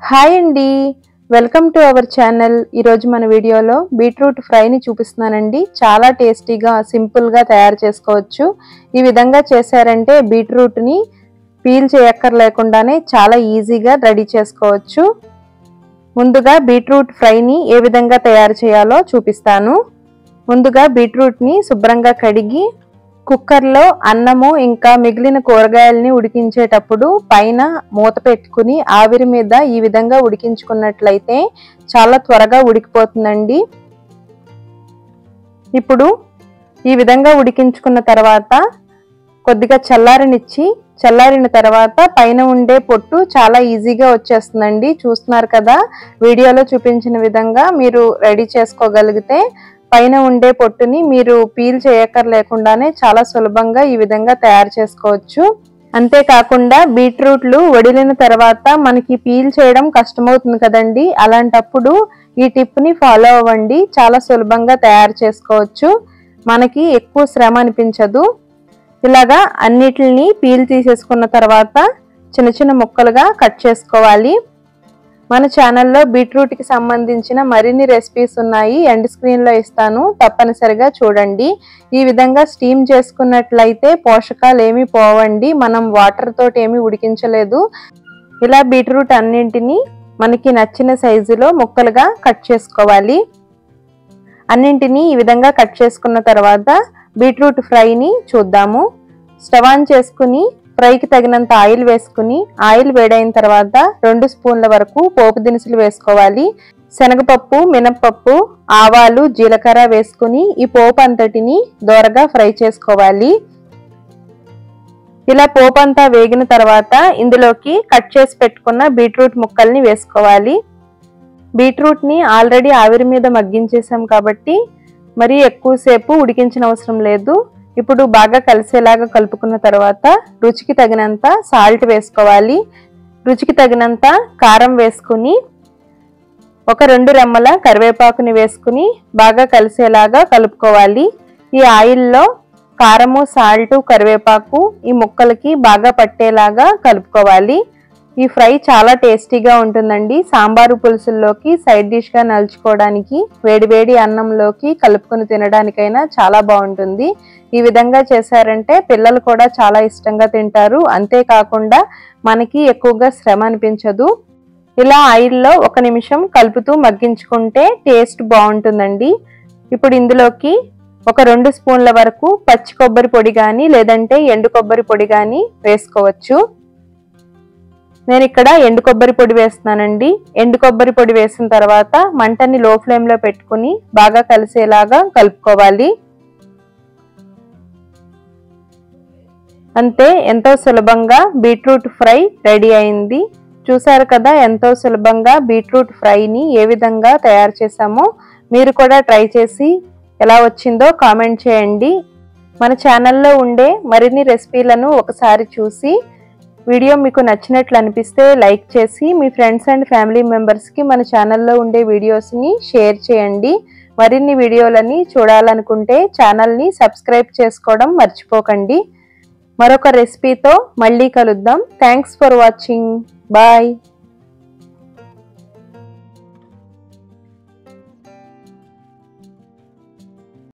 Hi అండి, welcome to our channel. ఈరోజు మన వీడియోలో బీట్రూట్ ఫ్రైని చూపిస్తున్నానండి. చాలా టేస్టీగా సింపుల్గా తయారు చేసుకోవచ్చు. ఈ విధంగా చేశారంటే బీట్రూట్ని పీల్ చేయక్కర్లేకుండానే చాలా ఈజీగా రెడీ చేసుకోవచ్చు. ముందుగా బీట్రూట్ ఫ్రైని ఏ విధంగా తయారు చేయాలో చూపిస్తాను. ముందుగా బీట్రూట్ని శుభ్రంగా కడిగి కుక్కర్లో అన్నము ఇంకా మిగిలిన కూరగాయలని ఉడికించేటప్పుడు పైన మూత పెట్టుకుని ఆవిరి మీద ఈ విధంగా ఉడికించుకున్నట్లయితే చాలా త్వరగా ఉడికిపోతుందండి. ఇప్పుడు ఈ విధంగా ఉడికించుకున్న తర్వాత కొద్దిగా చల్లారిన తర్వాత పైన ఉండే పొట్టు చాలా ఈజీగా వచ్చేస్తుందండి. చూస్తున్నారు కదా, వీడియోలో చూపించిన విధంగా మీరు రెడీ చేసుకోగలిగితే పైన ఉండే పొట్టుని మీరు పీల్ చేయక్కర్లేకుండానే చాలా సులభంగా ఈ విధంగా తయారు చేసుకోవచ్చు. అంతేకాకుండా బీట్రూట్లు వడిలిన తర్వాత మనకి పీల్ చేయడం కష్టమవుతుంది కదండి. అలాంటప్పుడు ఈ టిప్ని ఫాలో అవ్వండి, చాలా సులభంగా తయారు చేసుకోవచ్చు. మనకి ఎక్కువ శ్రమ అనిపించదు. ఇలాగా అన్నిటిని పీల్ తీసేసుకున్న తర్వాత చిన్న చిన్న ముక్కలుగా కట్ చేసుకోవాలి. మన ఛానల్లో బీట్రూట్కి సంబంధించిన మరిన్ని రెసిపీస్ ఉన్నాయి, ఎండ్ స్క్రీన్లో ఇస్తాను, తప్పనిసరిగా చూడండి. ఈ విధంగా స్టీమ్ చేసుకున్నట్లయితే పోషకాలు ఏమీ పోవండి, మనం వాటర్ తోటి ఏమీ ఉడికించలేదు. ఇలా బీట్రూట్ అన్నింటినీ మనకి నచ్చిన సైజులో ముక్కలుగా కట్ చేసుకోవాలి. అన్నింటినీ ఈ విధంగా కట్ చేసుకున్న తర్వాత బీట్రూట్ ఫ్రైని చూద్దాము. స్టవ్ ఆన్ చేసుకుని ఫ్రైకి తగినంత ఆయిల్ వేసుకుని ఆయిల్ వేడైన తర్వాత 2 స్పూన్ల వరకు పోపు దినుసులు వేసుకోవాలి. శనగపప్పు, మినప్పప్పు, ఆవాలు, జీలకర్ర వేసుకుని ఈ పోపు అంతటిని దోరగా ఫ్రై చేసుకోవాలి. ఇలా పోపు అంతా వేగిన తర్వాత ఇందులోకి కట్ చేసి పెట్టుకున్న బీట్రూట్ ముక్కల్ని వేసుకోవాలి. బీట్రూట్ని ఆల్రెడీ ఆవిరి మీద మగ్గించేసాం కాబట్టి మరీ ఎక్కువసేపు ఉడికించిన అవసరం లేదు. ఇప్పుడు బాగా కలిసేలాగా కలుపుకున్న తర్వాత రుచికి తగినంత సాల్ట్ వేసుకోవాలి. రుచికి తగినంత కారం వేసుకుని ఒక 2 రెమ్మల కరివేపాకుని వేసుకుని బాగా కలిసేలాగా కలుపుకోవాలి. ఈ ఆయిల్లో కారము, సాల్ట్, కరివేపాకు ఈ ముక్కలకి బాగా పట్టేలాగా కలుపుకోవాలి. ఈ ఫ్రై చాలా టేస్టీగా ఉంటుందండి. సాంబారు పులుసుల్లోకి సైడ్ డిష్గా నలుచుకోవడానికి, వేడివేడి అన్నంలోకి కలుపుకొని తినడానికైనా చాలా బాగుంటుంది. ఈ విధంగా చేశారంటే పిల్లలు కూడా చాలా ఇష్టంగా తింటారు. అంతేకాకుండా మనకి ఎక్కువగా శ్రమ అనిపించదు. ఇలా ఆయిల్లో 1 నిమిషం కలుపుతూ మగ్గించుకుంటే టేస్ట్ బాగుంటుందండి. ఇప్పుడు ఇందులోకి ఒక 2 స్పూన్ల వరకు పచ్చి కొబ్బరి పొడి కానీ లేదంటే ఎండు కొబ్బరి పొడి కానీ వేసుకోవచ్చు. నేను ఇక్కడ ఎండు కొబ్బరి పొడి వేస్తున్నానండి. ఎండు కొబ్బరి పొడి వేసిన తర్వాత మంటని లో ఫ్లేమ్లో పెట్టుకుని బాగా కలిసేలాగా కలుపుకోవాలి. అంతే, ఎంతో సులభంగా బీట్రూట్ ఫ్రై రెడీ అయింది. చూసారు కదా, ఎంతో సులభంగా బీట్రూట్ ఫ్రైని ఏ విధంగా తయారు చేసామో. మీరు కూడా ట్రై చేసి ఎలా వచ్చిందో కామెంట్ చేయండి. మన ఛానల్లో ఉండే మరిన్ని రెసిపీలను ఒకసారి చూసి వీడియో మీకు నచ్చినట్లు అనిపిస్తే లైక్ చేసి మీ ఫ్రెండ్స్ అండ్ ఫ్యామిలీ మెంబర్స్కి మన ఛానల్లో ఉండే వీడియోస్ని షేర్ చేయండి. మరిన్ని వీడియోలని చూడాలనుకుంటే ఛానల్ని సబ్స్క్రైబ్ చేసుకోవడం మర్చిపోకండి. మరొక రెసిపీతో మళ్ళీ కలుద్దాం. Thanks for watching. బాయ్.